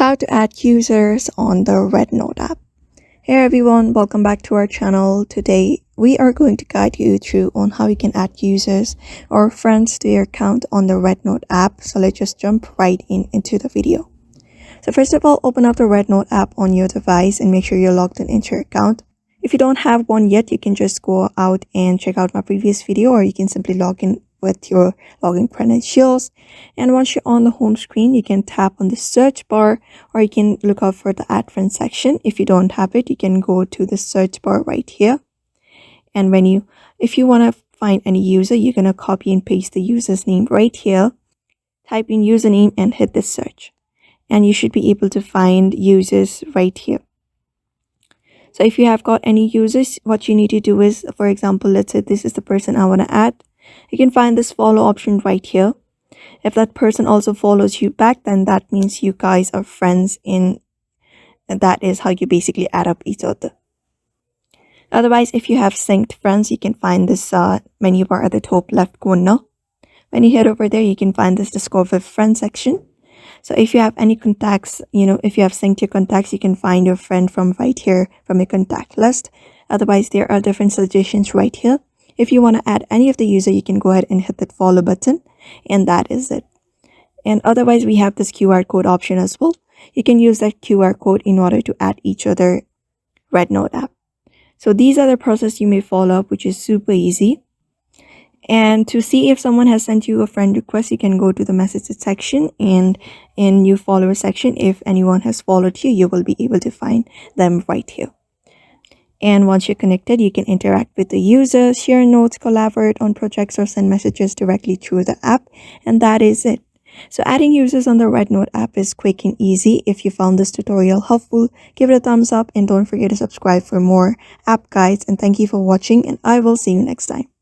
How to add users on the REDNOTE app. Hey everyone, welcome back to our channel. Today we are going to guide you through on how you can add users or friends to your account on the REDNOTE app. So let's just jump right into the video. So first of all, open up the REDNOTE app on your device and make sure you're logged into your account. If you don't have one yet, you can just go out and check out my previous video, or you can simply log in with your login credentials. And once you're on the home screen, you can tap on the search bar, or you can look out for the add friends section. If you don't have it, you can go to the search bar right here. And if you want to find any user, you're going to copy and paste the user's name right here, type in username and hit the search. And you should be able to find users right here. So if you have got any users, what you need to do is, for example, let's say this is the person I want to add. You can find this follow option right here. If that person also follows you back, then that means you guys are friends, and that is how you basically add up each other. Otherwise, if you have synced friends, you can find this menu bar at the top left corner. When you head over there, you can find this discover friend section. So if you have any contacts, if you have synced your contacts, you can find your friend from right here from your contact list. Otherwise, there are different suggestions right here. If you want to add any of the user, you can go ahead and hit that follow button, and that is it. And otherwise, we have this QR code option as well. You can use that QR code in order to add each other REDNOTE app. So these are the process you may follow up, which is super easy. And to see if someone has sent you a friend request, you can go to the messages section, and in new follower section, if anyone has followed you, you will be able to find them right here. And once you're connected, you can interact with the users, share notes, collaborate on projects, or send messages directly through the app. And that is it. So adding users on the REDNOTE app is quick and easy. If you found this tutorial helpful, give it a thumbs up and don't forget to subscribe for more app guides. And thank you for watching, and I will see you next time.